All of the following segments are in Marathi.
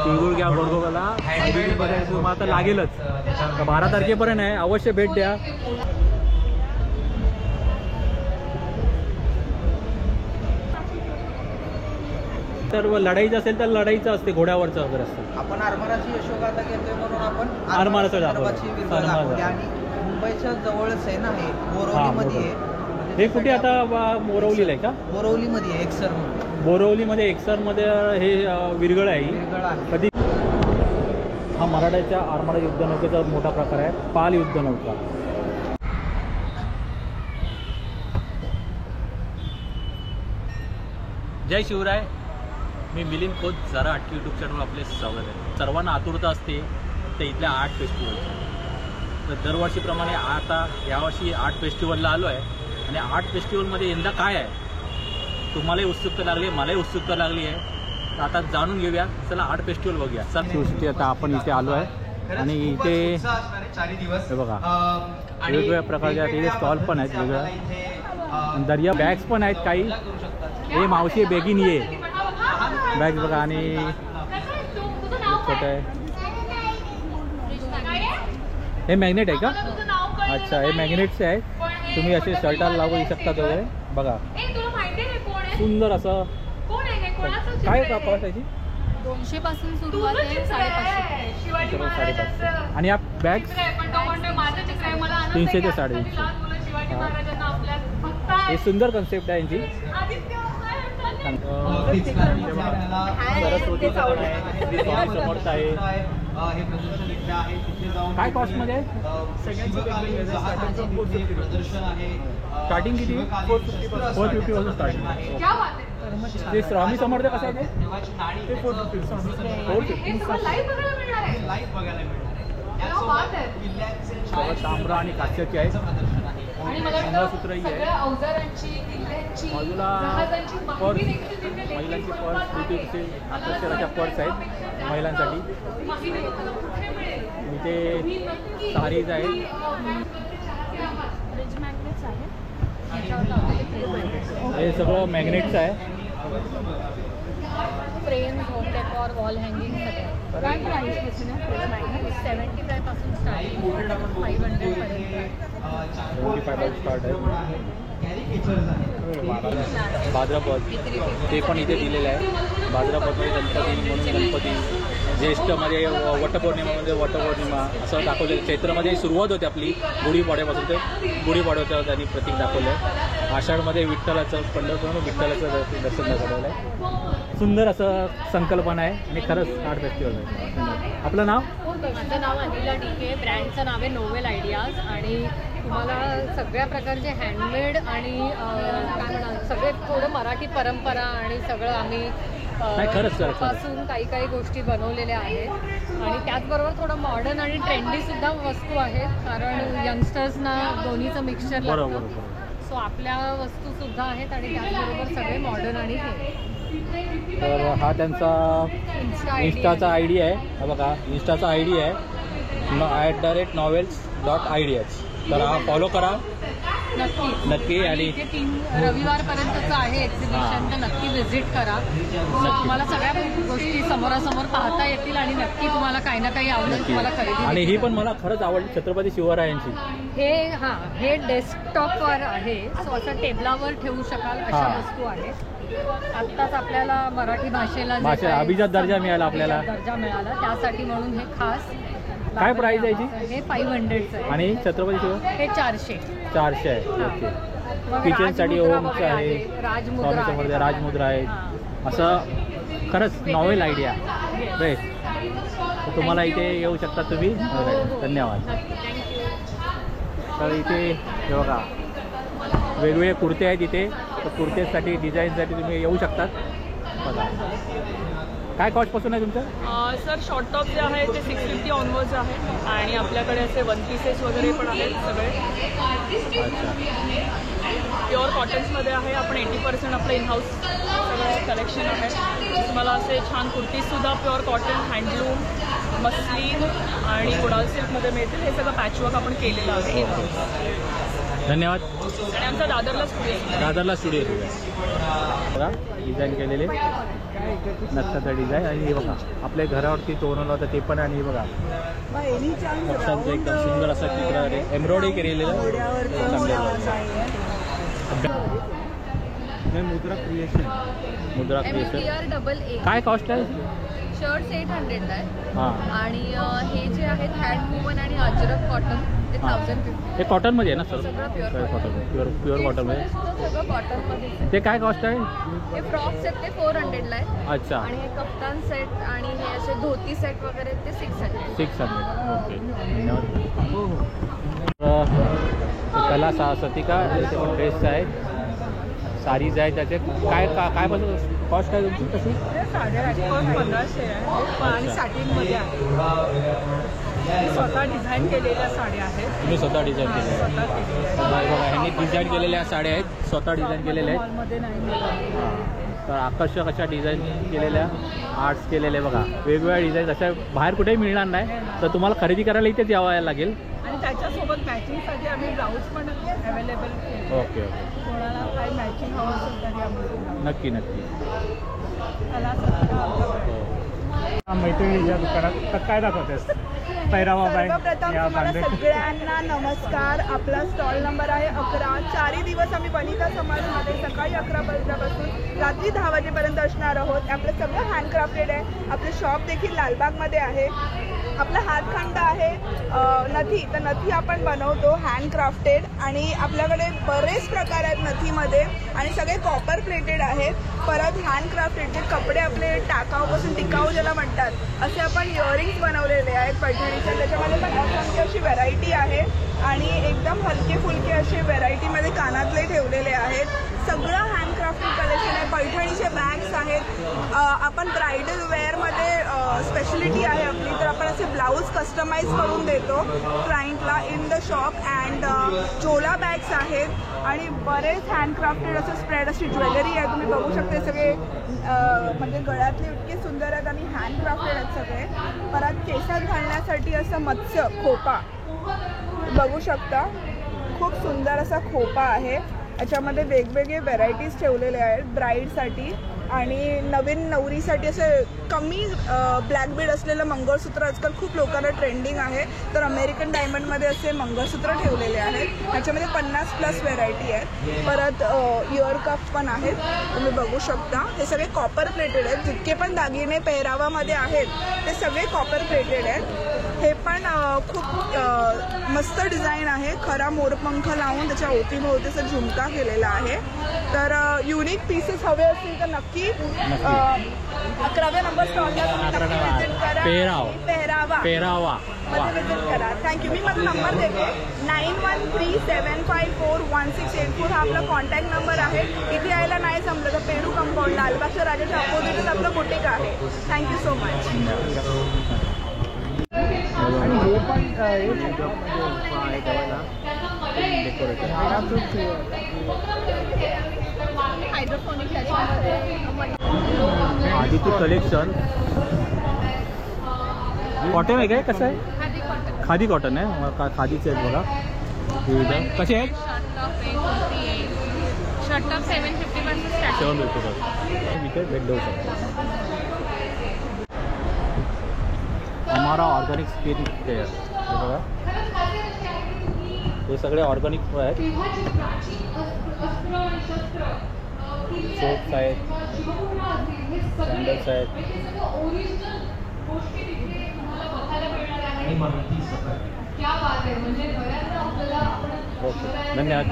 तिळगुळ घ्या गोडगोबाला तुम्हाला आता लागेलच. 12 तारखेपर्यंत आहे, अवश्य भेट द्या. तर लढाईचं असेल तर लढाईचं असते, घोड्यावरचं वगैरे असतं. आपण आरमाराची यशोगाथा घेतोय म्हणून आपण आरमाराचं आणि मुंबईच्या जवळच आहे ना, हे बोरवलीमध्ये आहे. हे कुठे आता बोरवलीला आहे का? बोरवलीमध्ये आहे, एकसर. बोरवलीमध्ये एकसरमध्ये हे विरगळ आहे. कधी हा मराठ्याच्या आरमारा युद्धनौकेचा मोठा प्रकार आहे, पाल युद्धनौका. जय शिवराय. मी मिलिंद खोत, जरा आटकी यूट्यूब चॅनलवर आपले स्वागत आहे. सर्वांना आतुरता असते ते इथल्या आर्ट फेस्टिवलची. तर दरवर्षीप्रमाणे आता यावर्षी आर्ट फेस्टिवलला आलो आहे आणि आर्ट फेस्टिवलमध्ये यंदा काय आहे तुम्हालाही उत्सुकता लागली आहे, मलाही उत्सुकता लागली आहे. तर आता जाणून घेऊया. चला आर्ट फेस्टिवल बघूया. शिवशक्ती आता आपण इथे आलो आहे आणि इथे हे बघा वेगवेगळ्या प्रकारच्या इथे स्टॉल पण आहेत, वेगळ्या दर्या बॅग्स पण आहेत काही. हे मावशी बेगीन ये बॅग बघा. आणि छोटं आहे हे मॅग्नेट आहे का? अच्छा, हे मॅग्नेटचे आहेत. तुम्ही असे शर्टाला लावू शकता वगैरे. बघा सुंदर असं. काय का कॉस्ट याची? 200 पासून सुरुवात आहे, 550. आणि या बॅग 300 ते 350. हे सुंदर कन्सेप्ट आहे यांची. सरस्वतीचं पण आहे, श्री स्वामी समर्थ आहे. काय कॉस्ट मध्ये आहे? स्टार्टिंग किती? 450 पासून स्टार्टिंग. ते स्वामी समर्थ कसं आहे ते? 450. तांबरा आणि काचेची आहे. मंगळसूत्रही आहे. बाजूला पर्स, महिलांची पर्स, अक्षराच्या पर्स आहेत महिलांसाठी. इथे साडीज आहेत. हे सगळं मॅग्नेटचं आहे. Frame, home decor, wall hanging सगळं. काय प्राइस? 75 पासून स्टार्टिंग 500 पर्यंत. 75 स्टार्ट आहे. भाद्रपद ते पण इथे दिलेलं आहे. भाद्रपदमध्ये गणपती म्हणून गणपती, ज्येष्ठमध्ये वटपौर्णिमामध्ये वटपौर्णिमा असं दाखवलेलं. चैत्रमध्ये सुरुवात होते आपली गुढीपाडव्यापासून, ते गुढीपाडव्याचं त्यांनी प्रतीक दाखवलं आहे. आषाढमध्ये विठ्ठलाचं, पंढरपूर विठ्ठलाचं दर्शन दाखवलेलं आहे. सुंदर असं संकल्पना आहे आणि खरंच आर्ट फेस्टिवल आहे. आपलं नाव? माझं नाव अनिला डीके. ब्रँडचं नाव आहे नोवेल आयडियाज. आणि तुम्हाला सगळ्या प्रकारचे हँडमेड आणि काय म्हणा सगळे थोडं मराठी परंपरा आणि सगळं आम्ही पासून काही गोष्टी बनवलेल्या आहेत. आणि त्याचबरोबर थोडं मॉडर्न आणि ट्रेंडीसुद्धा वस्तू आहेत, कारण यंगस्टर्सना दोन्हीचं मिक्सचर लागतं. सो आपल्या वस्तूसुद्धा आहेत आणि त्याचबरोबर सगळे मॉडर्न आणि हे. तर हा त्यांचा इन्स्टाचा आय डी आहे. बघा इन्स्टाचा आय डी आहे @novels.ideas. तर हा फॉलो करा नक्की. आणि 3 रविवारपर्यंतचं आहे एक्झिबिशन, तर नक्की व्हिजिट करा. तुम्हाला सगळ्या गोष्टी समोरासमोर पाहता येतील आणि नक्की तुम्हाला काही ना काही आवडेल तुम्हाला खरेदी. आणि ही पण मला खरंच आवडली, छत्रपती शिवरायांची. हे डेस्कटॉपवर आहे. सो असं टेबलावर ठेवू शकाल अशा वस्तू आहेत. आत्ताच आपल्याला मराठी भाषेला अभिजात दर्जा मिळाला, आपल्याला दर्जा मिळाला, त्यासाठी म्हणून हे खास. काय प्राइस आहे याची? हे 500 आहे. आणि छत्रपती शिवराय हे 400 आहे. ओके. किचनसाठी ओमचं आहे, राजमुद्रा आहे. असं खरंच नॉवेल आयडिया बेस्ट. तुम्हाला इथे येऊ शकता तुम्ही. धन्यवाद. तर इथे बघा वेगवेगळे कुर्ते आहेत इथे. तर कुर्तेसाठी डिझाईनसाठी तुम्ही येऊ शकतात. बघा काय कॉस्टपासून आहे तुमचं? सर शॉर्ट टॉप जे आहे ते 650 ऑनवर्ड्स आहे. आणि आपल्याकडे असे 1 पीसेस वगैरे पण आहेत सगळे. प्युअर कॉटन्समध्ये आहे. आपण 80% आपलं इनहाऊस सगळं कलेक्शन आहे. तुम्हाला असे छान कुर्तीजसुद्धा प्युअर कॉटन, हँडलूम, मस्लिन आणि कुडाल सिल्कमध्ये मिळतील. हे सगळं पॅचवर्क आपण केलेलं आहे इनहाऊस. धन्यवाद. आणि आमचा दादरला स्टुडिओ बघा डिझाईन केलेले. नक्षाचा डिझाईन. आणि हे बघा आपल्या घरावरती तोरणं होतं ते पण. आणि हे बघा नक्षांचं एकदम सुंदर असं चित्र आहे, एम्ब्रॉयडरी केलेलं मुद्रा क्रिएशन. मुद्रा क्रिएशन MTR88 काय कॉस्ट आहे? शर्ट्स 800 आहे. हां, आणि हे जे आहेत हँड वुमन आणि अजरक कॉटन ते हां. 1050. हे कॉटनमध्ये आहे ना सर? सगळं प्युअर कॉटन, प्युअर कॉटनमध्ये. सगळं कॉटनमध्ये. ते काय कॉस्ट आहे? हे फ्रॉक्स आहेत ते 400 ला आहे. अच्छा, आणि हे कफ्तान सेट आणि हे असे धोती सेट वगैरे ते 600. 600. ओके, धन्यवाद. कला सतिका इथे पण ड्रेस आहेत, साडीज आहेत. त्याचे काय काय पासून कॉस्ट आहे तुमची कशी? साड्या 1500 आहे आणि साटिनमध्ये आहे. स्वतः डिझाईन केलेल्या साड्या आहेत. तुम्ही स्वतः डिझाईन केलेल्या आहेत? बघा, ह्यांनी डिझाईन केलेल्या साड्या आहेत, स्वतः डिझाईन केलेल्या आहेत. मॉलमध्ये नाही. तर आकर्षक अशा डिझाईन केलेल्या, आर्ट्स केलेले बघा, वेगवेगळ्या डिझाईन अशा बाहेर कुठेही मिळणार नाही. तर तुम्हाला खरेदी करायला इथेच यावं लागेल. आणि त्याच्यासोबत मॅचिंगसाठी आम्ही ब्लाऊज पण अवेलेबल केले. ओके ओके, कोणाला काही मॅचिंग हवं असेल तरी आम्ही नक्की नक्की. कला सतिका मैत्रिणीच्या दुकानात तर काय दाखवतेस? पैरावा बाय सर्वप्रथम या तुम्हाला बांधे. सगळ्यांना नमस्कार. आपला स्टॉल नंबर आहे 11. 4 दिवस आम्ही वनिता समाजमध्ये सकाळी 11 वाजल्यापासून रात्री 10 वाजेपर्यंत असणार आहोत. आपलं सगळं हँडक्राफ्टेड आहे. आपलं शॉप देखील लालबागमध्ये आहे. आपला हातखंड आहे नथी, तर नथी आपण बनवतो हँडक्राफ्टेड. आणि आपल्याकडे बरेच प्रकार आहेत नथीमध्ये आणि सगळे कॉपर प्लेटेड आहेत. परत हँडक्राफ्टेड जे कपडे आपले टाकाऊपासून टिकाऊ ज्याला म्हणतात असे आपण इयरिंग्स बनवलेले आहेत पैठणीचे. त्याच्यामध्ये पण असंख्य अशी व्हरायटी आहे आणि एकदम हलके फुलके असे व्हरायटीमध्ये कानातले ठेवलेले आहेत. सगळं हँडक्राफ्टेड कलेक्शन आहे. पैठणीचे बॅग्स आहेत. आपण ब्रायडल वेअरमध्ये स्पेशलिटी आहे आपली, तर आपण असे ब्लाऊज कस्टमाइज करून देतो क्लायंटला in the shop. And Chola bags आहेत आणि बरेच हँडक्राफ्टेड असं स्प्रेड अशी ज्वेलरी आहे. तुम्ही बघू शकता सगळे म्हणजे गळ्यातले इतके सुंदर आहेत आणि हँडक्राफ्टेड आहेत सगळे. परत केसात घालण्यासाठी असं मत्स्य खोपा बघू शकता, खूप सुंदर असा खोपा आहे. याच्यामध्ये वेगवेगळे व्हेरायटीज ठेवलेले आहेत ब्राईडसाठी. आणि नवीन नवरीसाठी असे कमी ब्लॅक बीड असलेलं मंगळसूत्र आजकाल खूप लोकांना ट्रेंडिंग आहे, तर अमेरिकन डायमंडमध्ये असे मंगळसूत्र ठेवलेले आहेत. ह्याच्यामध्ये 50+ व्हेरायटी आहेत. परत इयर कप पण आहेत, तुम्ही बघू शकता. हे सगळे कॉपर प्लेटेड आहेत. जितके पण दागिने पेहरावामध्ये आहेत ते सगळे कॉपर प्लेटेड आहेत. हे पण खूप मस्त डिझाईन आहे. खरा मोरपंख लावून त्याच्या अवतीभोवती असं झुमका केलेला आहे. तर युनिक पीसेस हवे असतील तर नक्की 11व्या नंबर स्टॉलला तुम्ही विजिट करा. पेहरावा विजिट करा. थँक्यू. मी माझा नंबर देते 9137541684. हा आपला कॉन्टॅक्ट नंबर आहे. इथे यायला नाही जमलं तर पेरू कंपाऊंड लालबागच्या राजाच्या अपोजिटच आपलं बुटीक आहे. Thank you so much. आणि हे पण हायड्रोफोनिक त्याच्यामध्ये आदिती कलेक्शन कॉटन आहे काय? कसं आहे? खादी कॉटन आहे. खादीचे आहेत बघा विविध. कसे आहेत? शर्ट टॉप 750 पासून स्टार्ट. 750 इथे भेट देऊ शकतो. हमारा ऑर्गॅनिक स्किन केअर हे बघा, हे सगळे ऑर्गॅनिक आहेत. सोप्स आहेत, सॅन्डल्स आहेत. ओके, धन्यवाद.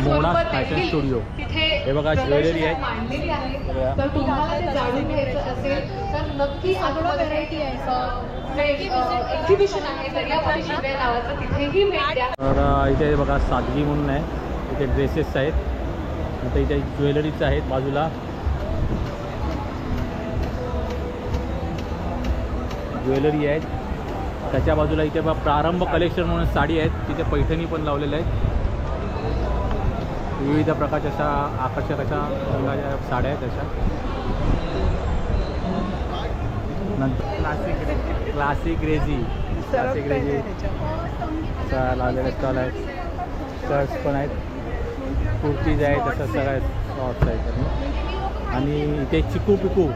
मोडा फॅशन स्टुडिओ. हे बघा ज्वेलरी आहे. तर तुम्हाला ते जाणून घ्यायचं असेल तर नक्की सगळं व्हरायटी आहे. एक्झिबिशन आहे दर्यापुरी शिंदे नावाचं, तिथेही भेट द्या. तर इथे बघा सादगी म्हणून आहे. इथे ड्रेसेस आहेत, आता इथे ज्वेलरीज आहेत बाजूला. ज्वेलरी आहेत त्याच्या बाजूला. इथे बघा प्रारंभ कलेक्शन म्हणून साडी आहेत. तिथे पैठणी पण लावलेल्या आहेत. विविध प्रकारच्या अशा आकर्षक अशा रंगाच्या साड्या आहेत अशा. नंतर क्लासिक रेझी लावलेले स्टॉल आहेत. शर्ट्स पण आहेत. कुर्तीज आहे तसं सगळ्या शॉर्ट्स आहेत. आणि इथे चिकू पिकू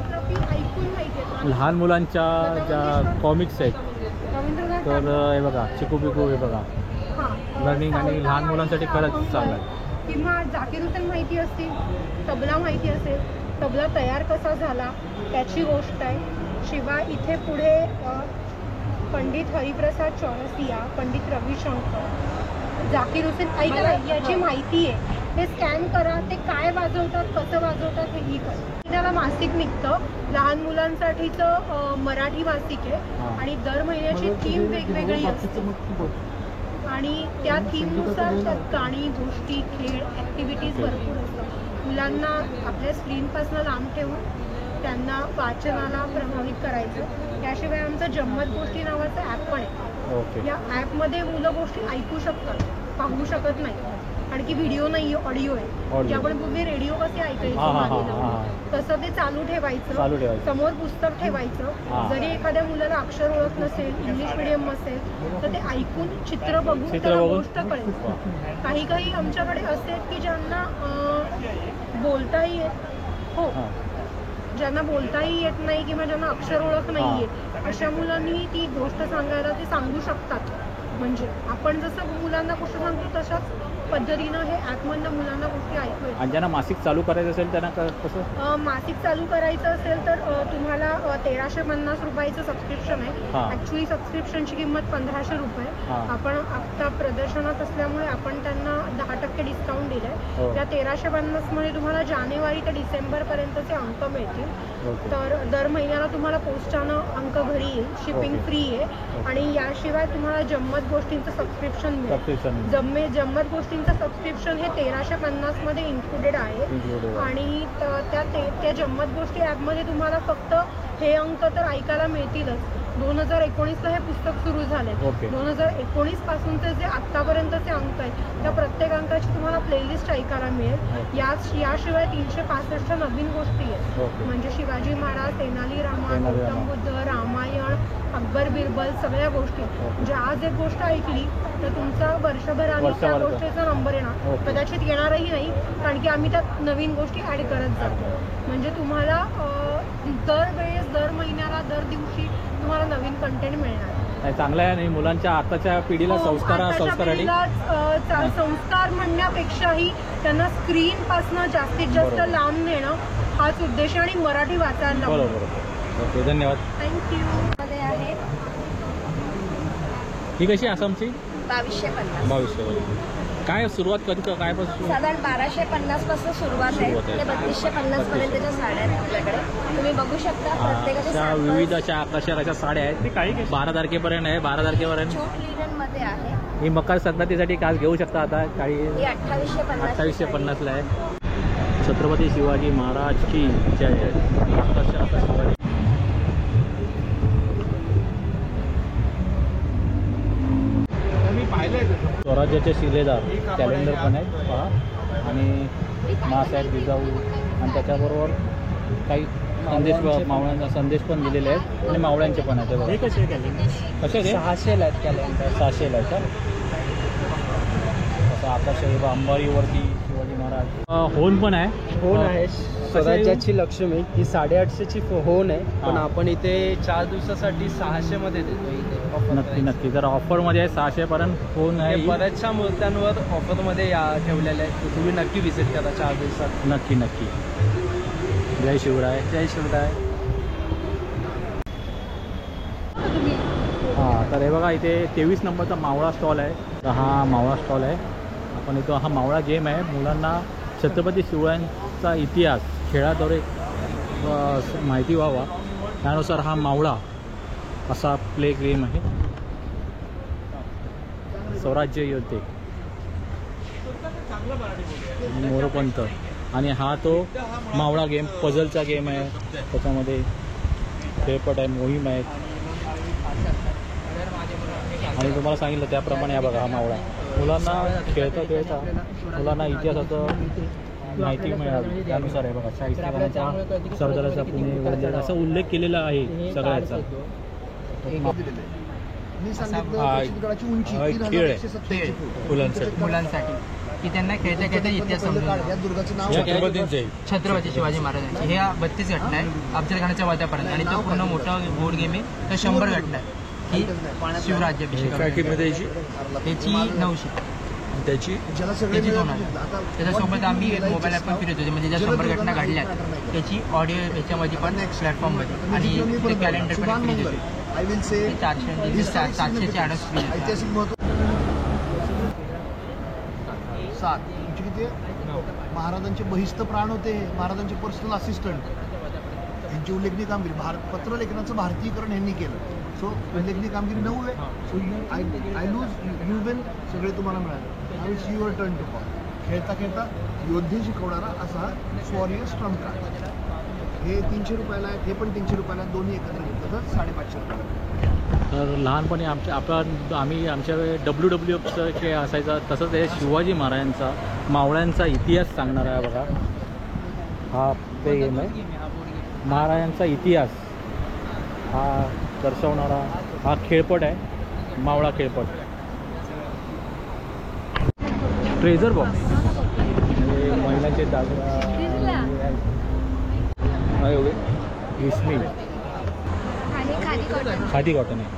लहान मुलांच्या ज्या कॉमिक्स आहेत तर हे बघा चिकू पिकू हे बघा लर्निंग आणि लहान मुलांसाठी खरंच चांगलं आहे. किंवा जाकीर हुसेन माहिती असतील, तबला माहिती असेल, तबला तयार कसा झाला त्याची गोष्ट आहे. शिवाय इथे पुढे पंडित हरिप्रसाद चौरसिया, पंडित रविशंकर, जाकीर हुसेन ऐका ना, याची माहिती आहे. हे स्कॅन करा, ते काय वाजवतात, कसं वाजवतात हेही करा. त्याला मासिक निघतं, लहान मुलांसाठीचं मराठी मासिक आहे आणि दर महिन्याची थीम वेगवेगळी असते आणि त्या थीमनुसार त्यात गाणी, गोष्टी, खेळ, ॲक्टिव्हिटीज भरपूर असतात. मुलांना आपल्या स्क्रीनपासून लांब ठेवून त्यांना वाचनाला प्रभावित करायचं. त्याशिवाय आमचं जम्मत गोष्टी नावाचं ॲप पण आहे. या ॲपमध्ये मुलं गोष्टी ऐकू शकतात, पाहू शकत नाही. आणखी व्हिडिओ नाही आहे, ऑडिओ आहे. जे आपण पूर्वी रेडिओ कसे ऐकायचं तसं ते चालू ठेवायचं, समोर पुस्तक ठेवायचं. जरी एखाद्या मुलाला अक्षर ओळख नसेल, इंग्लिश मिडियम असेल तर ते ऐकून चित्र बघून त्याला गोष्ट कळेल. काही काही आमच्याकडे असे आहेत की ज्यांना बोलताही येत ज्यांना बोलताही येत नाही किंवा ज्यांना अक्षर ओळख नाही आहे अशा मुलांनी ती गोष्ट सांगायला ते सांगू शकतात. म्हणजे आपण जसं मुलांना गोष्ट सांगतो तशाच पद्धतीनं हे ॲपमधनं मुलांना गोष्टी ऐकू येतात. आणि ज्यांना मासिक चालू करायचं असेल त्यांना कसं मासिक चालू करायचं असेल तर तुम्हाला 1350 रुपयाचं सबस्क्रिप्शन आहे. ॲक्च्युली सबस्क्रिप्शनची किंमत 1500 रुपये. आपण आत्ता प्रदर्शनात असल्यामुळे आपण त्यांना 10% डिस्काउंट दिलं आहे. त्या 1350मध्ये तुम्हाला जानेवारी ते डिसेंबरपर्यंतचे अंक मिळतील. तर दर महिन्याला तुम्हाला पोस्टानं अंक घरी येईल, शिपिंग फ्री आहे. आणि याशिवाय तुम्हाला जम्मत गोष्टींचं सबस्क्रिप्शन मिळेल. जम्मत गोष्टींचं सबस्क्रिप्शन हे 1350 मध्ये इन्क्लुडेड आहे. आणि त्या जम्मत गोष्टी ॲपमध्ये तुम्हाला फक्त हे अंक तर ऐकायला मिळतीलच. 2019ला हे पुस्तक सुरू झाले. 2019 पासूनचे जे आत्तापर्यंतचे अंक आहेत त्या प्रत्येक अंकाची तुम्हाला प्लेलिस्ट ऐकायला मिळेल. याशिवाय 365 नवीन गोष्टी आहेत. म्हणजे शिवाजी महाराज, तेनाली रामा, गौतम बुद्ध, रामायण, अकबर बिरबल सगळ्या गोष्टी. म्हणजे आज एक गोष्ट ऐकली तर तुमचा वर्षभराने त्या गोष्टीचा नंबर येणार, कदाचित येणारही नाही, कारण की आम्ही त्यात नवीन गोष्टी ॲड करत जातो. म्हणजे तुम्हाला दरवेळेस, दर महिन्याला, दर दिवशी तुम्हाला नवीन कंटेंट मिळणार. चांगलं आहे. आणि मुलांच्या आताच्या पिढीला संस्कार म्हणण्यापेक्षाही त्यांना स्क्रीन पासून जास्तीत जास्त लांब नेणं हाच उद्देश आहे. आणि मराठी वाचायला. ओके, धन्यवाद. थँक्यू. मध्ये आहे ही कशी आसामची 2250. काय सुरुवात कधी काय पासून? साधारण 1250 पासून सुरुवात आहे ते 3250 पर्यंतच्या साड्या आहेत आपल्याकडे. तुम्ही बघू शकता प्रत्येकाच्या विविध अशा आकर्षक साड्या आहेत. काही 12 तारखेपर्यंत आहे. 12 तारखेपर्यंत शूट लिनन मध्ये आहे. ही मकर संक्रांतीसाठी काल घेऊ शकता. आता काही 2850 आहे. छत्रपती शिवाजी महाराज की जय. आकर्षक शिवाजी. स्वराज्याचे शिलेदार कॅलेंडर पण आहेत पहा. आणि मासाहेब जिजाऊ आणि त्याच्याबरोबर काही संदेश, मावळ्यांचा संदेश पण दिलेले आहेत. आणि मावळ्यांचे पण आहेत. हे कसे कसे 600 आहेत कॅलेंडर. 600 आहेत का? असं आकाश अंबारीवरती शिवाजी महाराज. होन पण आहे. होन आहे स्वराज्याची लक्ष्मी. ही 850ची होन आहे. पण आपण इथे 4 दिवसासाठी 600 मध्ये देतो. इथे नक्की जर ऑफरमध्ये आहे 600 पर्यंत होन आहे. बऱ्याचशा मूर्त्यांवर ऑफरमध्ये ठेवलेल्या आहेत. तुम्ही नक्की व्हिजिट करा 4 दिवसात. नक्की. जय शिवराय. जय शिवराय. तर हे बघा इथे 23 नंबरचा मावळा स्टॉल आहे. तर हा मावळा स्टॉल आहे. आपण इथं हा मावळा गेम आहे. मुलांना छत्रपती शिवरायांचा इतिहास खेळाद्वारे माहिती व्हावा त्यानुसार हा मावळा असा प्ले गेम आहे. स्वराज्य योद्धे, मोरपंथ. आणि हा तो मावळा गेम पझलचा गेम आहे. त्याच्यामध्ये खेळपट आहे, मोहीम आहे. आणि तुम्हाला सांगितलं त्याप्रमाणे हा बघा हा मावळा. मुलांना खेळता मुलांना इतिहासाचं माहिती मिळावी त्यानुसार आहे बघा. शाहिस्तेखानाचा, सरदाराचा पुणे वगैरे असा उल्लेख केलेला आहे सगळ्याचा. खेळ आहे मुलांसाठी. की त्यांना खेळता खेळता इतिहास समजून जाईल. छत्रपती शिवाजी महाराजांची ह्या 32 घटना आहे अफजल खानाच्या वधापर्यंत आणि तो पूर्ण मोठा बोर्ड गेम आहे. तर 100 घटना आहे की शिवराज्याभिषेक. त्याची 900 त्याची 2000. त्याच्यासोबत आम्ही एक मोबाईल ॲप पण फिरत होते म्हणजे ज्या 100 घटना घडल्या त्याची ऑडिओ ह्याच्यामध्ये पण प्लॅटफॉर्ममध्ये आणि ते कॅलेंडर पण फिरत होते. 700चे ॲडस फ्री. 7 तुमचे किती महाराजांचे बहिस्त प्राण होते, महाराजांचे पर्सनल असिस्टंट, यांची उल्लेखनीय कामगिरी. पत्र लेखनाचं भारतीयकरण यांनी केलं. सो उल्लेखनीय कामगिरी 9 आहे. So I lose you win सगळे तुम्हाला मिळाले. नाव it's your turn to call. खेळता खेळता योद्धे शिकवणारा असा वॉरियर्स ट्रम्प कार्ड. हे 300 रुपयाला आहे, हे पण 300 रुपयाला, दोन्ही एकत्र घेतलं तर 550 रुपयाला. तर लहानपणी आम्ही आमच्या WWFचा खेळ असायचा. तसंच हे शिवाजी महाराजांचा मावळ्यांचा इतिहास सांगणारा आहे बघा. हा ते गेम आहे. महाराजांचा इतिहास हा दर्शवणारा हा खेळपट आहे. मावळा खेळपट. ट्रेझर बॉक्स म्हणजे महिलांचे एवढे 20 मिनिट. खादी कॉटन आहे.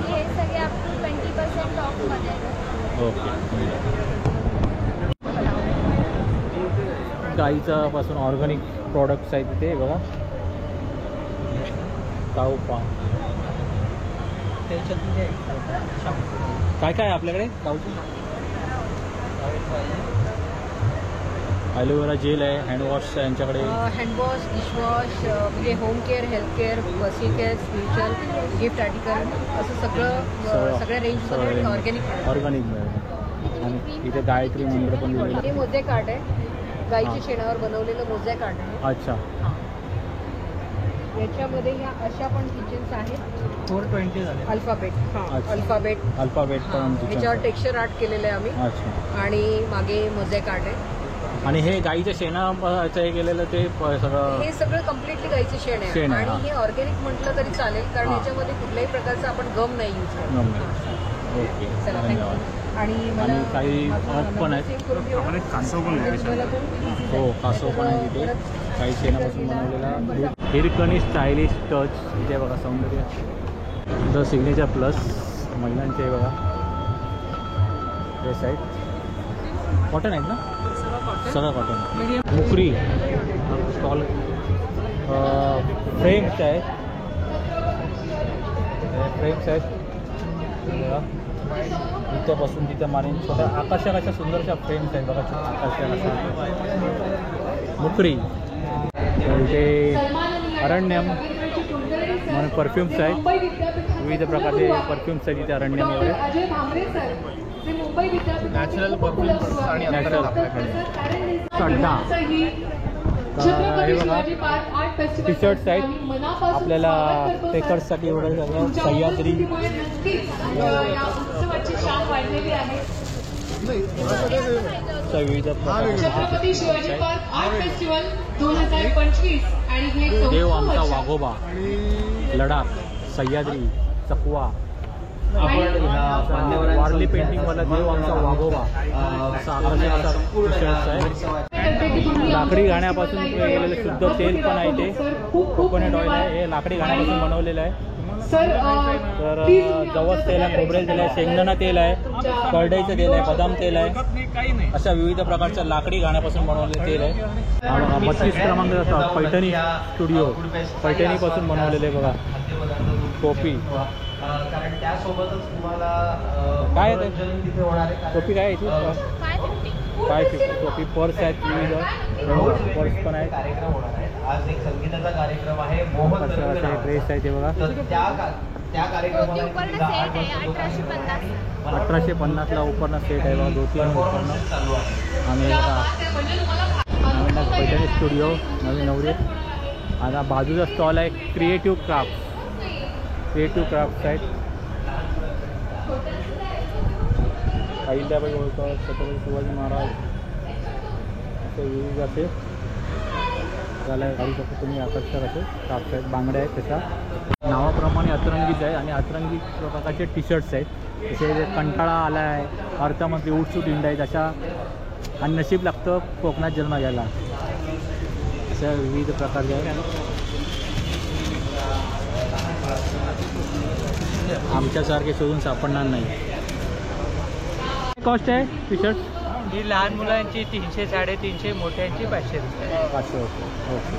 हे सगळे अप टू 20% ऑफमध्ये. ओके. गाईचा पासून ऑर्गॅनिक प्रॉडक्ट्स आहेत तिथे बघा. काऊ पाम काय काय आपल्याकडे काऊची. ॲलोवेरा जेल आहे. हँडवॉश आहे यांच्याकडे. हँडवॉश, डिशवॉश म्हणजे home care, health care, personal care, spiritual, gift article असं सगळ्या रेंजमध्ये ऑर्गॅनिक मिळेल. आणि इथे गायत्री मंदिर पण दिलेलं हे मोझॅक आर्ट आहे. गाईच्या शेणावर बनवलेलं मोझॅक आर्ट आहे. अच्छा. याच्यामध्ये ह्या अशा पण किचन्स आहेत. 420 झाले. अल्फाबेट. अल्फाबेट पण ह्याच्यावर टेक्स्चर आर्ट केलेलं आहे आम्ही. अच्छा. आणि मागे मोझॅक आर्ट आहे. आणि हे गाईच्या शेणाचं हे केलेलं ते सगळं. हे सगळं कम्प्लिटली गाईचे शेण आहे. आणि हे ऑर्गॅनिक म्हटलं तरी चालेल कारण याच्यामध्ये कुठल्याही प्रकारचा आपण गम नाही यूज करतो. ओके. चला, थँक्यू. आणि काही पण आहेत. कासव पण आहे. हो, कासव पण आहे तिथे. काही शेणापासून बनवलेला. हिरकणी स्टायलिश टच इथे बघा. सौंदर्य द सिग्नेचर प्लस महिलांचे बघा. ड्रेस आहेत. कॉटन आहेत ना. सगळं कॉटन. मुकरी स्टॉल. फ्रेम्स आहेत. फ्रेम्स आहेत इथंपासून तिथं मारीन. छोट्या आकाशाच्या सुंदरशा फ्रेम्स आहेत बघा. आकाशाच्या मुकरी. इथे अरण्यम म्हणून परफ्युम्स आहेत. विविध प्रकारचे परफ्युम्स आहेत इथे अरण्यम एवढे. नॅचरल परफ्युम्स आणि नॅचरल चड्डा. हे बघा टी शर्ट्स आहेत आपल्याला ट्रेकर्ससाठी एवढं सगळं. सह्याद्री विविध देव आमचा वाघोबा, लडाख, सह्याद्री, चकवा. वारली पेंटिंगवाला देव आमचा वाघोबा असा आकर्षक टी शर्ट्स आहे. लाकडी घाण्यापासून केलेलं शुद्ध तेल पण आहे. ते कोकोनट ऑइल आहे. हे लाकडी घाण्यापासून बनवलेलं आहे. तर जवस तेल आहे, खोबरेल तेल आहे, शेंगदाणा तेल आहे, करडईचं तेल आहे, बदाम तेल आहे. अशा विविध प्रकारच्या लाकडी घाण्यापासून बनवलेलं तेल आहे. 32 क्रमांक पैठणी स्टुडिओ. पैठणीपासून बनवलेले आहे बघा. टोपी कारण त्यासोबतच तुम्हाला काय आहे टोपी काय आहे. 550 टोपी. पर्स आहेत विविध. पर्स पण आहेत. कार्यक्रम होणार आहे. आज एक संगीताचा कार्यक्रम आहे. ड्रेस आहे ते बघा. त्या कार्यक्रमाला 1850ला उपरणं सेट आहे बघा. धोती आणि उपरणं. आम्ही नवीन पैठणी स्टुडिओ नवीन नवरी. आता बाजूचा स्टॉल आहे क्रिएटिव्ह क्राफ्ट. आहेत. अहिल्याबाई होळकर, छत्रपती शिवाजी महाराज असे विविध असे त्याला घालू शकतो तुम्ही. आकर्षक असे क्राफ्ट आहेत. बांगड्या आहेत त्याच्या नावाप्रमाणे अतरंगीच आहे. आणि अतरंगी प्रकारचे टी शर्ट्स आहेत. तसे जे कंटाळा आला आहे, अर्थमंत्री उठसूट हिंडायत अशा आणि नशीब लागतं कोकणात जन्म घ्यायला. अशा विविध प्रकारचे आमच्यासारखे शोधून सापडणार नाही. कॉस्ट आहे टी शर्ट? ही लहान मुलांची 300 350, मोठ्यांची 500 रुपये. 500 रुपये. ओके,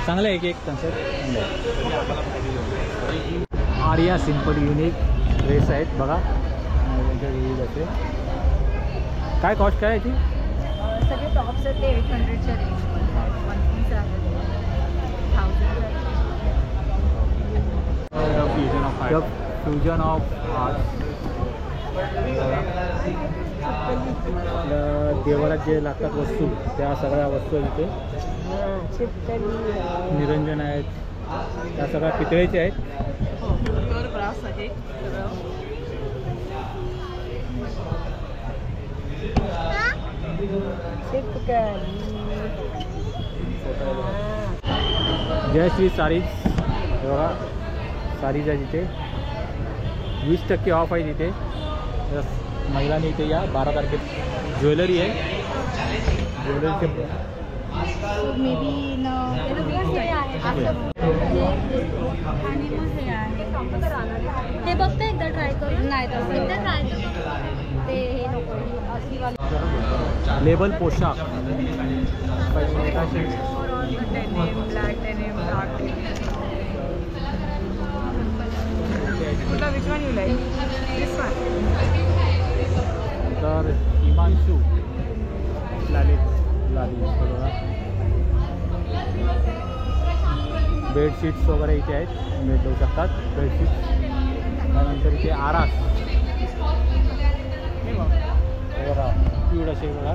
चांगलं आहे. एक concept Arya simple unique dress आहेत बघा, विविध असे. काय कॉस्ट काय याची? सगळे टॉप्स आहेत ते 800च्या रेंज, वन पीस आहे 1000. Fusion of arts. देवाला जे लागतात वस्तू, त्या सगळ्या वस्तू इथे. निरंजन आहेत, त्या सगळ्या पितळेचे आहेत. ब्रास आहे. जय श्री सारीज बघा, सारीज आहे तिथे. 20% ऑफ आहे तिथे. महिलांनी इथे या. 12 तारखेला ज्वेलरी आहे. ज्वेलरीचे मे बी हे बघते एकदा ट्राय करून. नाही तर एकदा ट्राय ते हे नको लेबल पोशाख. तर हिमांशू ललित बघा. बेडशीट्स वगैरे इथे आहेत, भेटू शकतात बेडशीट्स. त्यानंतर इथे आरास बघा, क्यूट असे बघा,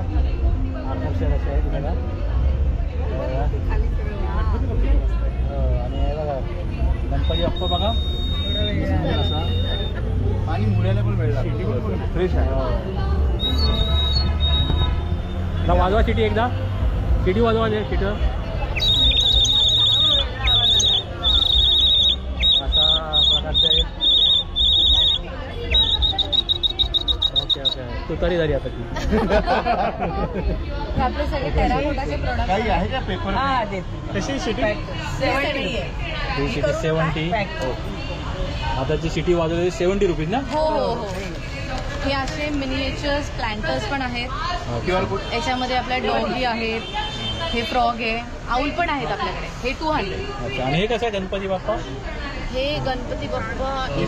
आकर्षक असे आहेत बघा. आणि हे बघा गणपती बाप्पा बघा, असा. आणि मुलाला पण मिळणार, फ्रेश आहे. वाजवा सिटी, एकदा सिटी वाजवा. सिटी असा प्रकारचे. ओके ओके, तू तरी झाली आता ती. आपले सगळे टेराकोटाचे प्रोडक्ट काही आहे का पेपर? तशी सिटी 70. आताची सिटी वाजवली 70 रुपीज ना? हो हो हो. हे असे मिनिएचर्स प्लॅन्टर्स पण आहेत. याच्यामध्ये आपल्या डॉगी आहेत, हे फ्रॉग आहे, आऊल पण आहेत आपल्याकडे. हे 200. अच्छा, आणि हे कसं आहे गणपती बाप्पा? हे गणपती बाप्पा हे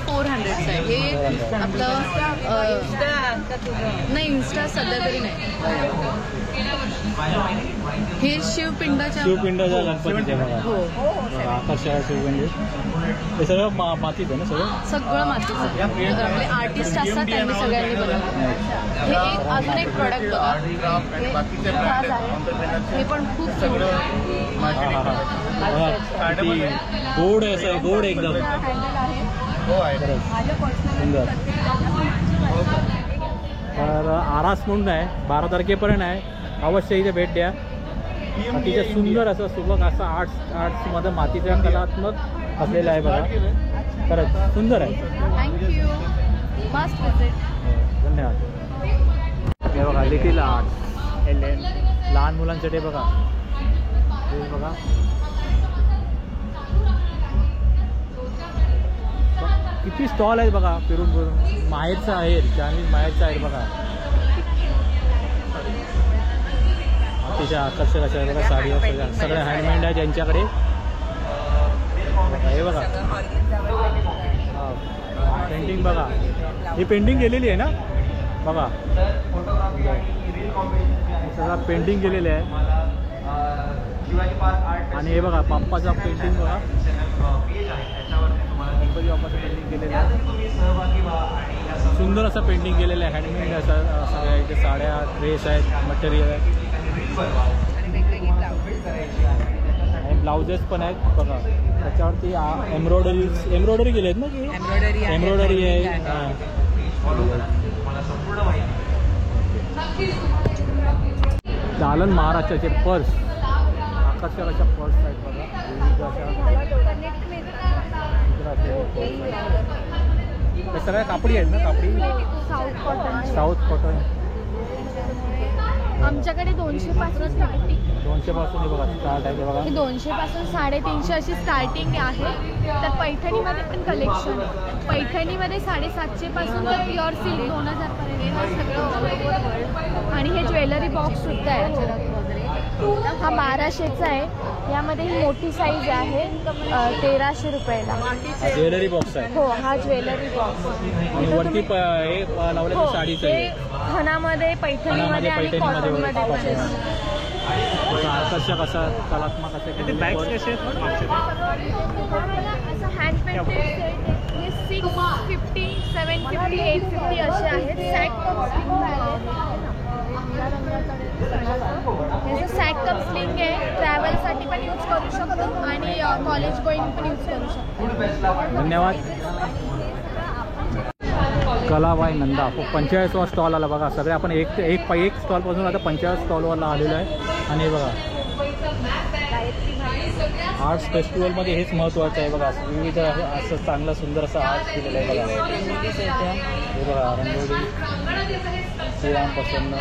400चं आहे. हे आपलं नाही, इन्स्टा सध्या तरी नाही. हे शिवपिंडाच्या गणपतीचे बघा. हो, आकर्षक शिवपिंड. हे सगळं मातीचं आहे ना? सगळं मातीचं. आपले आर्टिस्ट असतात त्यांनी सगळ्यांनी बनवलं. हे एक अजून एक प्रॉडक्ट बघा, हे पण खूप गोड आहे, असं गोड एकदम सुंदर. तर आरास म्हणून आहे, 12 तारखेपर्यंत आहे. अवश्य इथे भेट द्या. अतिशय सुंदर असं सुबक असं आर्ट्समध्ये मातीच्या कलात्मक असलेलं आहे बघा. खरंच सुंदर आहे. थँक्यू, मस्त विजिट. धन्यवाद. हे बघा लिटिल आर्ट्स, लहान मुलांसाठी बघा. हे बघा किती स्टॉल आहेत बघा, फिरून फिरून. माहेरचं आहे, चायनीज माहेरचं आहे बघा. अतिशय आकर्षक अशा बघा साडी सगळ्या हँडमेड आहे त्यांच्याकडे. हे बघा पेंटिंग बघा, ही पेंटिंग केलेली आहे ना बघा. सगळं पेंटिंग केलेलं आहे. आणि हे बघा बाप्पाचा पेंटिंग बघा, गणपती बाप्पाचं पेंटिंग केलेलं आहे. सुंदर असं पेंटिंग केलेलं आहे, हँडमेड असं सगळ्या इथे साड्या, ड्रेस आहेत, मटेरियल आहे. आणि ब्लाउजेस पण आहेत बघा. त्याच्यावरती एम्ब्रॉयडरी केली आहेत ना की एम्ब्रॉयडरी आहे. दालन महाराष्ट्राचे पर्स, आकर्षक अशा पर्स आहेत बघा. विविध अशा हे सगळ्या कापडी आहेत ना, कापडी साऊथ कॉटन. South cotton. आमच्याकडे 200 पासून स्टार्टिंग. 200 पासून हे बघा स्टार्ट आहे, बघा ही 200 पासून 350 अशी स्टार्टिंग आहे. तर पैठणीमध्ये पण कलेक्शन आहे. पैठणीमध्ये 750 पासून तर प्युअर सिल्क 2000 पर्यंत हे सगळं ऑल ओव्हर वर्ल्ड. आणि हे ज्वेलरी बॉक्स सुद्धा आहे. हा 1200चा आहे. यामध्ये ही मोठी साईज आहे 1300 रुपयाला. ज्वेलरी बॉक्स आहे. हो, हा ज्वेलरी बॉक्स. आणि वरती हे लावलेली साडीचं आहे. खणामध्ये, पैठणीमध्ये आणि कॉटनमध्ये पण आहे. आकर्षक असा कलात्मक असे बॅग्स कसे आहेत? असं हँड पेंटेड सेट आहे. हे 650, 750, 850 असे आहेत. सॅक कप स्लिंग आहे. हे सॅक कप स्लिंग आहे. ट्रॅव्हलसाठी पण यूज करू शकतो आणि कॉलेज गोईंग पण यूज करू शकतो. धन्यवाद. कलाबाई नंदा 45वा स्टॉल आला बघा. सगळे आपण एक स्टॉलपासून आता 45 स्टॉलवरला आलेलो आहे. आणि हे बघा आर्ट्स फेस्टिवलमध्ये हेच महत्त्वाचं आहे बघा. विविध असं चांगलं सुंदर असं आर्ट्स केलेलं आहे बघा. हे बघा रंगोळी, श्रीराम प्रसन्न.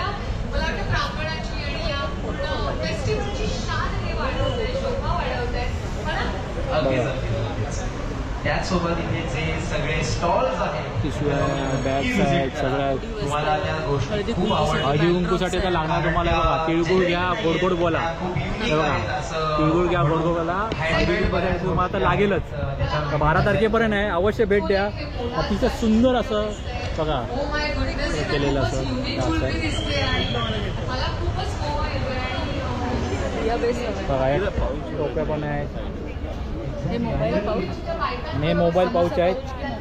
त्याचसोबत इथे जे सगळे स्टॉल्स आहेत, पिशव्या, बॅग्स आहेत, सगळ्या आहेत. तुम्हाला त्या गोष्टी खूप आवडतील. हळदी कुंकूसाठी तर लागणार तुम्हाला बघा. तिळगुळ घ्या, गोड बोला. हे बघा तिळगुळ घ्या, गोड बोला. हळदी कुंकूसाठी तुम्हाला तर लागेलच. 12 तारखेपर्यंत आहे. अवश्य भेट द्या. अतिशय सुंदर असं बघा केलेलं असं बघा. टोप्या पण आहेत. हे मोबाईल पाऊच आहेत.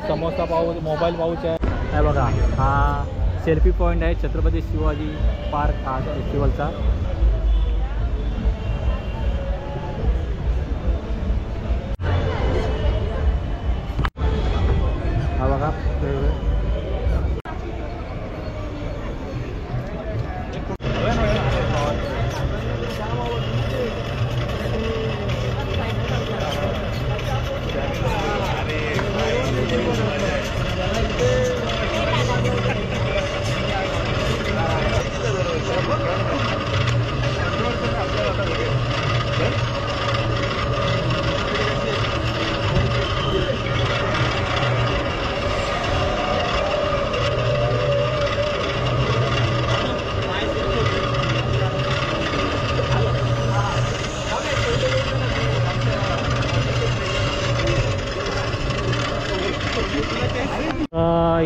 समोसा पाऊच, मोबाईल पाऊच आहे. हे बघा हा सेल्फी पॉईंट आहे छत्रपती शिवाजी पार्क हा फेस्टिवलचा. हा बघा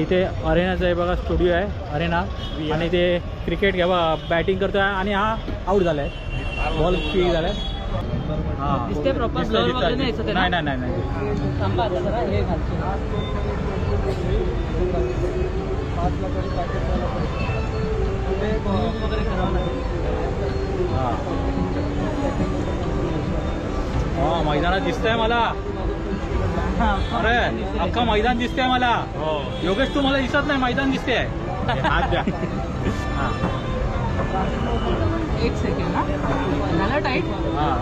इथे अरेनाचं आहे बघा. स्टुडिओ आहे अरेना. आणि ते क्रिकेट घ्या बघा बॅटिंग करतो आहे. आणि हा आऊट झाला आहे. बॉल फ्री झाला आहे. दिसते प्रॉपर ब्लर वगैरे नाही यायचं. नाही नाही नाही थांबा आता जरा हे घालतो. हां मैदानात दिसतंय मला. अरे अख्खा मैदान दिसतंय मला. योगेश तू मला दिसत नाही, मैदान दिसते आहे. हात द्या. हां एक सेकंड ना झालं टाईट. हां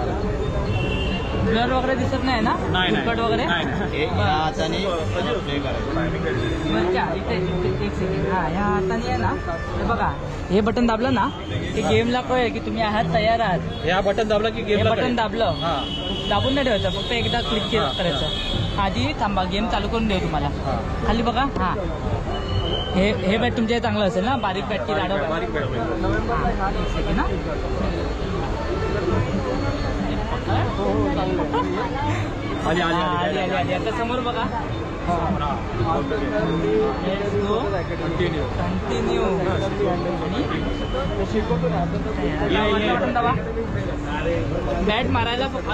ब्लर वगैरे दिसत नाही ना. नाही कट वगैरे हाताने इथे एक सेकंड. हा ह्या हाताने आहे ना. हे बघा हे बटन दाबलं ना की गेमला कळेल की तुम्ही आहात तयार आहात. ह्या बटन दाबलं की गेम बटन दाबलं. दाबून नाही ठेवायचं, फक्त एकदा क्लिक करायचं. आधी थांबा गेम चालू करून देऊ तुम्हाला. खाली बघा. हा हे बॅट तुमच्या चांगलं असेल ना. बारीक बॅट की लाडो बारीक बॅट. एक सेकंड ना. आली आली आली आली आली. आता समोर बघा. कंटिन्यू बटन दाबा. बॅट मारायला फक्त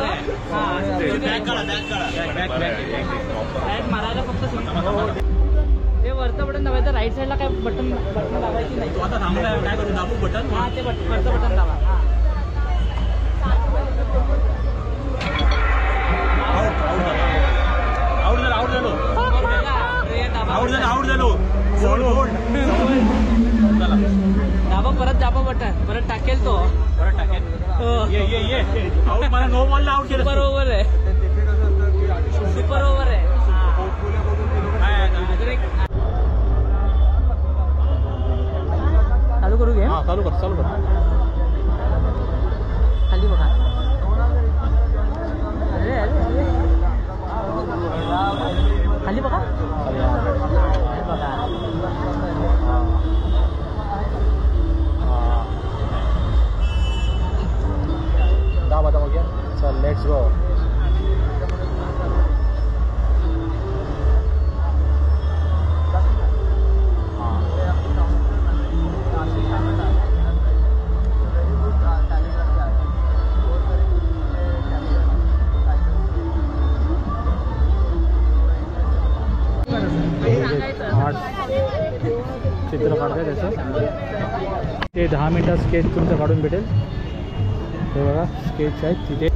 बॅट मारायला फक्त ते वरचं बटन दाबायचं. राईट साईडला काय बटन दाबायची नाही. आता थांबलाय काय करू दाबू बटन. हा ते वरचं बटन दाबा. हा आउट झालो आउट झालो आउट झालो आउट झालो. दाबा परत दाबा बटन. परत टाकेल तो. परत टाकेल. ये आउट. मला नो बॉलला आउट केलं. सुपर ओव्हर आहे. सुपर ओव्हर आहे. चालू करू घे. हां चालू कर. खाली बघा. अरे अरे अरे खाली बघा. बघा दाब आता बघूया. चल लेट्स गो. चित्र काढतंय त्याचं. ते 10 मिनिटात स्केच तुमचं काढून भेटेल. हे बघा स्केच आहेत तिथे.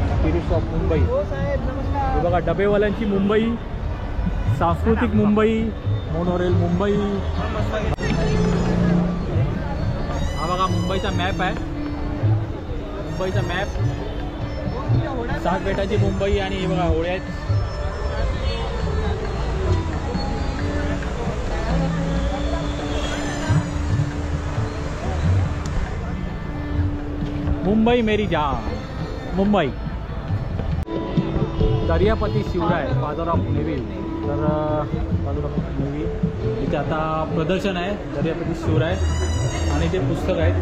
Spirits of Mumbai. हे बघा डबेवाल्यांची मुंबई, सांस्कृतिक मुंबई, मोनोरेल मुंबई. हा बघा मुंबईचा मॅप आहे. मुंबईचा मॅप. 7 बेटाची मुंबई आणि हे बघा होळ्या आहेत. मुंबई मेरी जान मुंबई. दर्यापती शिवराय फादर ऑफ नेव्ही. तर फादर ऑफ नेव्ही इथे आता प्रदर्शन आहे दर्यापती शिवराय आणि ते पुस्तक आहेत.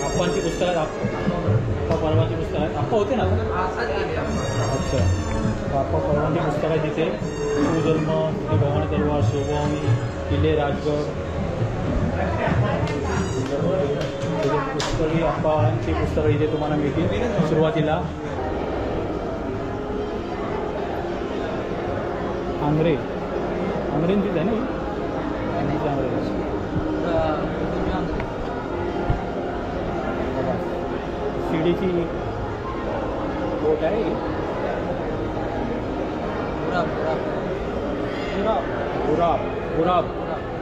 आप्पांची पुस्तकं आहेत. आप्पा परवांची पुस्तकं आहेत. आप्पा होते ना. अच्छा आप्पा परवांची पुस्तकं आहेत तिथे. शिवजन्म, श्री भवानी तलवार, शिवभवानी, किल्ले राजगड. पुस्तकही आप्पांची पुस्तकं इथे तुम्हाला मिळतील सुरुवातीला. अंग्रेजीच आहे ना. शिडीची बोट आहे.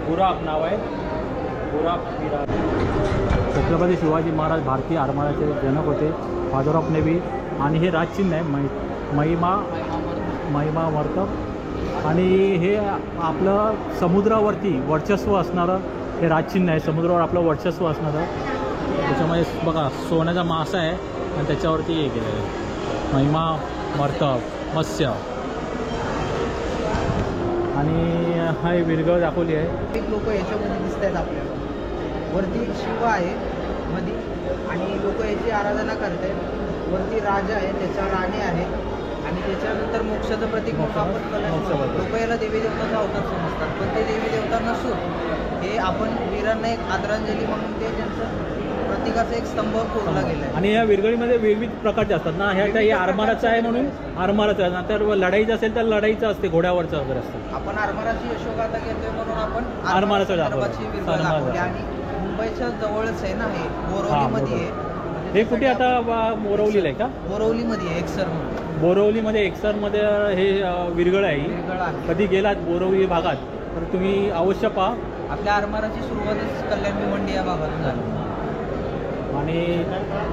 गुराब नाव आहे. छत्रपती शिवाजी महाराज भारतीय आरमाराचे जनक होते. Father of navy. आणि हे राजचिन्ह आहे महिमा मर्तब. आणि हे आपलं समुद्रावरती वर्चस्व असणारं हे राजचिन्ह आहे. समुद्रावर आपलं वर्चस्व असणारं. त्याच्यामध्ये बघा सोन्याचा मासा आहे आणि त्याच्यावरती हे केलेलं आहे महिमा मर्तब मत्स्य. आणि हा विरगळ दाखवली आहे. लोक याच्यामध्ये दिसत आहेत आपल्याला. वरती शिव आहे मध्ये आणि लोक याची आराधना करतात. वरती राजा आहे, त्याचा राणी आहे आणि त्याच्यानंतर मोक्षाचं प्रतीक म्हणून आपण लोक याला देवी देवताचा अवतार समजतात. पण ते देवी देवता नसून हे आपण वीरांना एक आदरांजली म्हणून ते त्यांचं प्रतीकाचा एक स्तंभ कोरला गेला आहे. आणि या विरगळीमध्ये विविध प्रकारचे असतात ना. हे आरमाराचं आहे म्हणून आरमाराचं आहे. नंतर लढाईचं असेल तर लढाईचं असते, घोड्यावरचं वगैरे असतं. आपण आरमाराची यशोगाथा घेतोय म्हणून आपण आरमाराचं दाखवली. आणि मुंबईच्या जवळच आहे ना हे बोरवलीमध्ये आहे. हे कुठे आता बोरवलीला आहे का? बोरवलीमध्ये आहे एकसर म्हणून. बोरवलीमध्ये एकसरमध्ये हे विरगळ आहे. कधी गेलात बोरवली भागात तर तुम्ही अवश्य पहा. आपल्या आरमाराची सुरुवातच कल्याण भिवंडी या भागातून झाली. आणि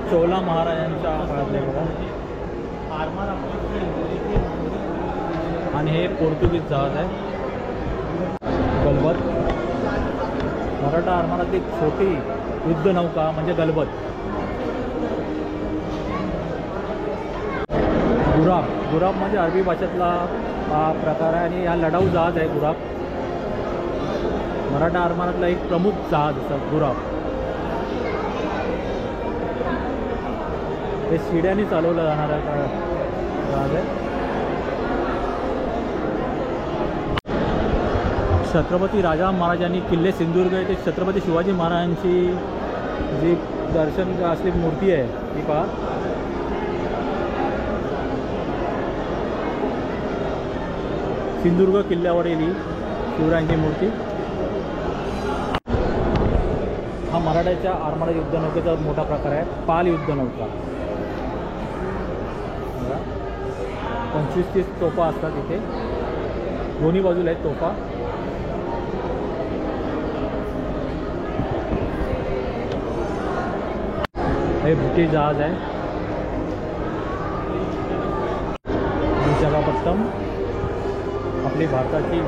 चोला महाराजांच्या काळातले बघा. आणि हे पोर्तुगीज जहाज आहे गलबत. मराठा आरमारात एक छोटी युद्ध नौका म्हणजे गलबत. गुराब म्हणजे अरबी भाषेतला प्रकार आहे आणि हा लढाऊ जहाज आहे गुराब. मराठा आरमारातला एक प्रमुख जहाज असतं गुराब. हे शिड्याने चालवलं जाणारं जहाज आहे. छत्रपती राजा महाराजांनी किल्ले सिंधुदुर्ग येथे छत्रपती शिवाजी महाराजांची जी दर्शन असलेली मूर्ती आहे ती पहा. सिंधुदुर्ग किल्ल्यावरील शिवरायांची मूर्ती. हा मराठ्याच्या आरमारा युद्धनौकेचा मोठा प्रकार आहे. पाल युद्धनौका. 25-30 तोफा असतात इथे. दोन्ही बाजूला आहेत तोफा. हे ब्रिटिश जहाज आहे विशाखापट्टणम. आपली भारताची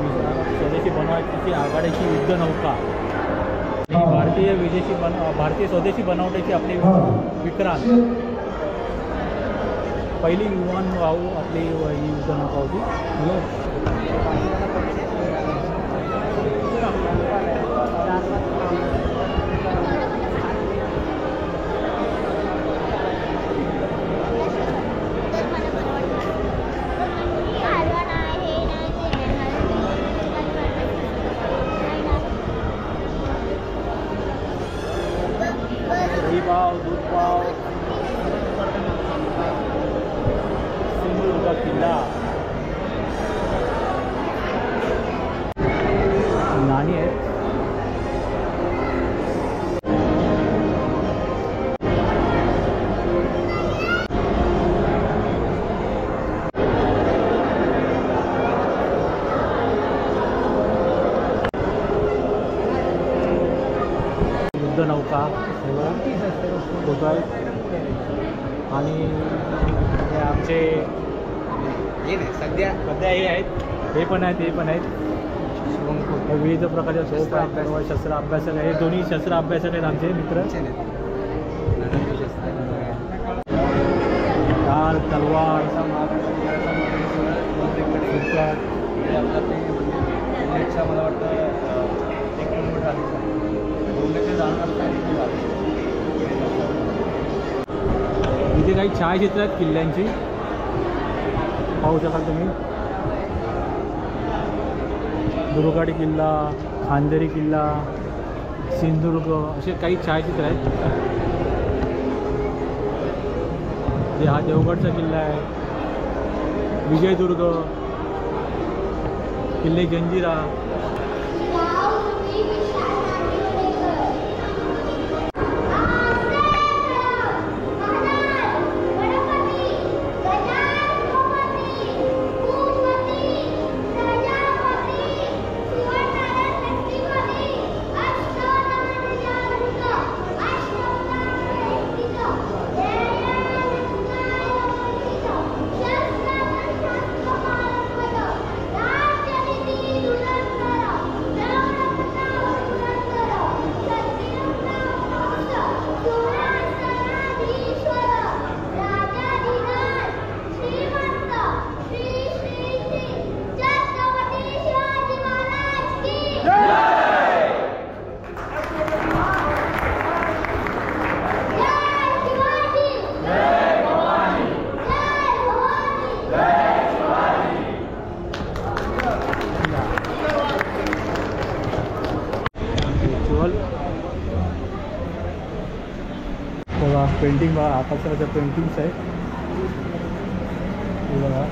स्वदेशी बनवायची आघाडीची युद्ध नौका, भारतीय स्वदेशी बनवण्याची आपली विक्रांत, पहिली विमान वाहू आपली ही युद्ध नौका होती. दूध पाव, सिंधुदुर्ग किल्ला, नाणी आहेत. युद्ध नौका फोटो आहेत आणि हे आमचे सध्या हे आहेत, हे पण आहेत, हे पण आहेत. विविध प्रकारच्या सोप आहेत, शस्त्र अभ्यासक आहे, हे दोन्ही शस्त्र अभ्यासक आहेत आमचे मित्र. ढाल, तलवार, मला वाटतं 1 किलोमीटर इथे काही छायाचित्र आहेत किल्ल्यांची, पाहू शकाल तुम्ही. दुर्गाडी किल्ला, खांदेरी किल्ला, सिंधुदुर्ग असे काही छायाचित्र आहेत. हा देवगडचा किल्ला आहे, विजयदुर्ग, किल्ले जंजिरा. बघा पेंटिंग, बघा आकाशाच्या पेंटिंग्स आहेत. बघा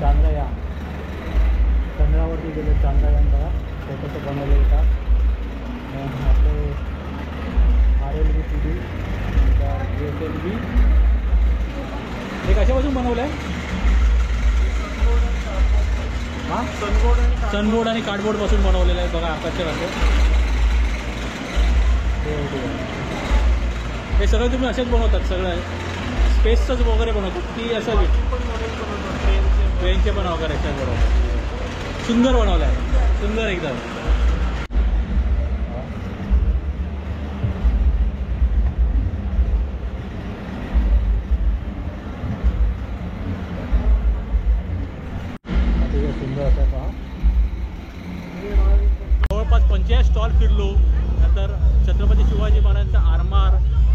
चांद्रयान, चंद्रावरती गेले चांद्रयान. बघा छोटंसं बनवलं येतात आपले RLV-2D, GSLV. हे कशापासून बनवलं आहे? हां, सनबोर्ड आणि कार्डबोर्डपासून बनवलेलं आहे. बघा आकाशच्या रंग हे सगळं तुम्ही असेच बनवतात, सगळं स्पेसचंच वगैरे बनवतात की असं ट्रेनचे पण वगैरे अशाच बनवतात. सुंदर बनवलं आहे, सुंदर एकदम. सुंदर असं पहा. जवळपास 45 स्टॉल फिरलो. नंतर छत्रपती शिवाजी महाराजांचा आरमार,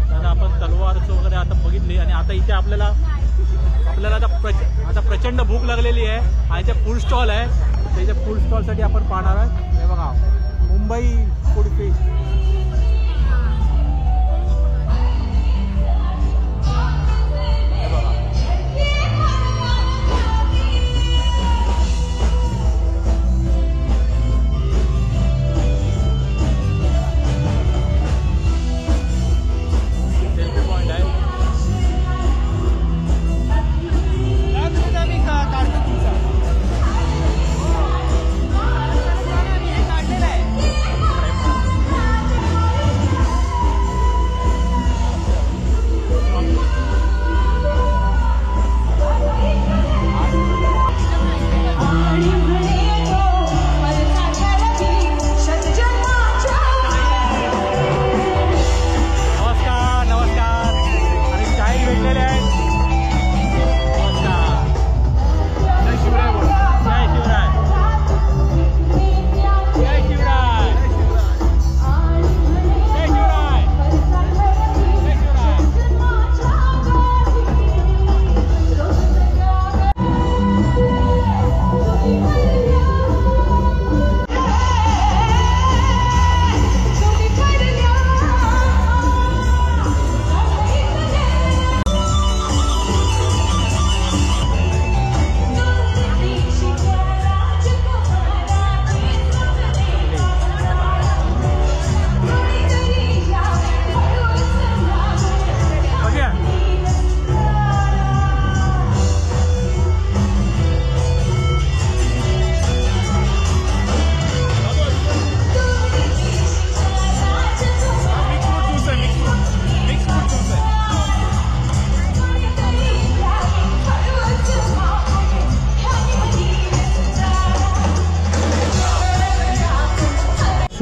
नंतर आपण तलवारचं वगैरे आता बघितली. आणि आता इथे आपल्याला आता प्रचंड भूक लागलेली आहे आणि इथे फूड स्टॉल आहे. त्याच्या फूड स्टॉलसाठी आपण पाहणार आहोत. हे बघा, मुंबई फूड फेस्ट.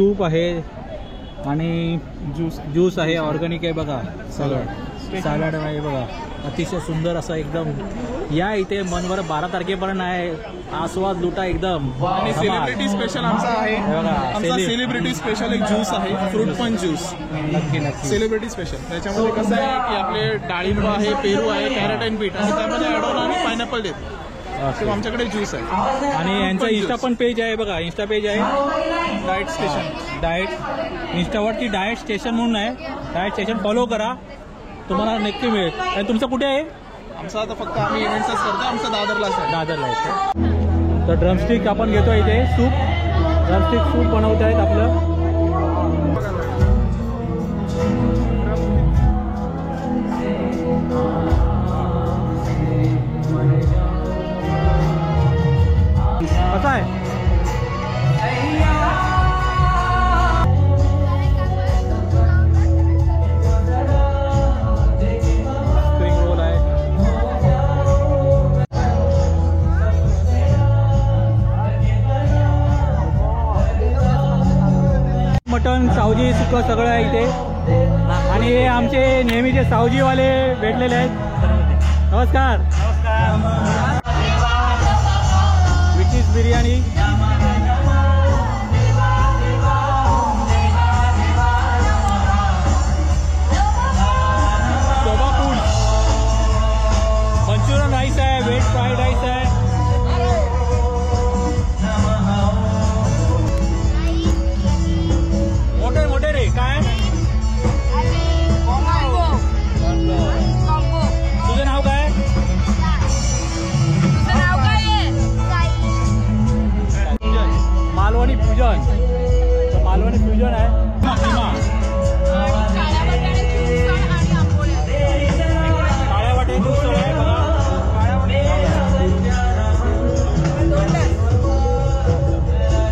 सूप आहे आणि ज्यूस आहे, ऑर्गॅनिक आहे बघा, सॅलड आहे बघा, अतिशय सुंदर असं एकदम. या इथे मनभर 12 तारखेपर्यंत आहे, आस्वाद लुटा एकदम. आणि सेलिब्रिटी स्पेशल आमचा आहे, आमचा सेलिब्रिटी स्पेशल एक ज्यूस आहे, फ्रूट पंच ज्यूस. नक्की नक्की सेलिब्रिटी स्पेशल. त्याच्यामध्ये कसं आहे की आपले डाळिंब आहे, पेरू आहे, कॅरेट अँड बीट आणि त्यामध्ये ॲडॉन आणि पायनॅपल देतो. तेव्हा आमच्याकडे ज्यूस आहे. आणि यांचा इंस्टा पण पेज आहे बघा, इंस्टा पेज आहे डाएट स्टेशन. डाएट इंस्टावरती डाएट स्टेशन म्हणून आहे, डाएट स्टेशन फॉलो करा, तुम्हाला नक्की मिळेल. आणि तुमचं कुठे आहे? आमचा आता फक्त आम्ही इव्हेंट्सच करतो, आमचा दादरला आहे. तर ड्रमस्टिक आपण घेतो इथे, ड्रमस्टिक सूप बनवत आहेत आपलं. कसं आहे? स्प्रिंग रोल आहे. मटन, सावजी, सुकं सगळं आहे इथे. आणि हे आमचे नेहमीचे सावजीवाले भेटलेले आहेत. नमस्कार. विचीज बिर्याणी, सोबा फूड, मंचुरियन राईस आहे, व्हेज फ्राईड राईस आहे. मोठे मोठे रे काय? तुझं नाव काय? मालवणी फ्युजन. मालवणी फ्युजन आहे. काळ्या वाट्याची उसळ आहे बघा.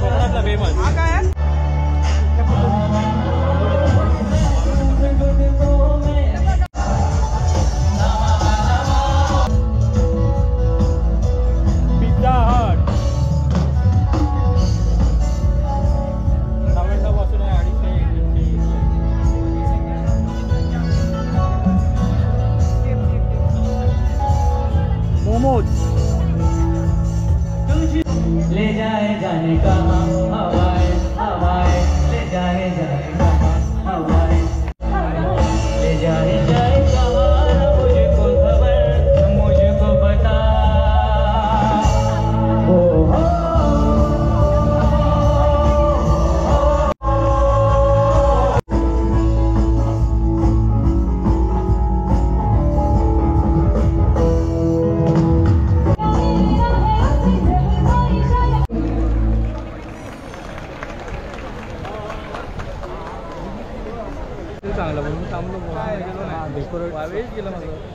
कोकणातला फेमस. पिझ्झा हट 99 पासून आहे, 250. मोमोज. ले जाए जाने का हवाए हवाए, ले जाए जाने का हवाए, ले जाए जाए कहाँ मुझको खबर, मुझको बता. चांगलं म्हणून थांबलो, डेकोरेट वेळेस गेलं माझं.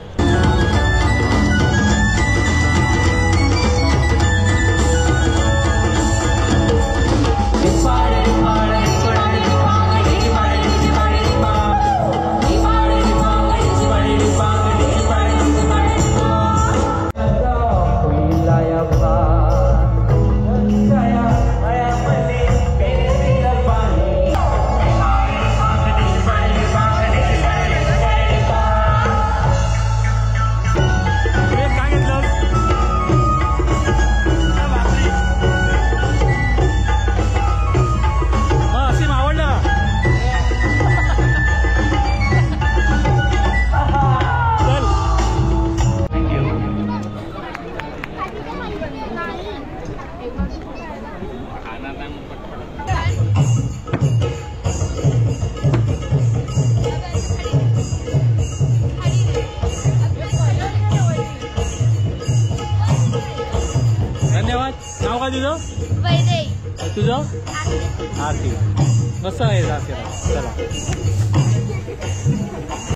धन्यवाद. नाव काय तुझं? तुझं? आरती. कसं आहे चला.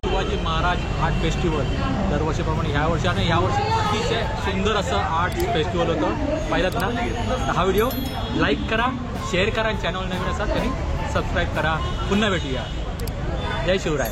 शिवाजी महाराज आर्ट फेस्टिवल दरवर्षीप्रमाणे ह्यावर्षी आणि ह्यावर्षी अतिशय सुंदर असं आर्ट फेस्टिवल होतं. पाहिलं ना? हा व्हिडिओ लाईक करा, शेअर करा, चॅनल नवीन असाल तरी सबस्क्राईब करा. पुन्हा भेटूया. जय शिवराय.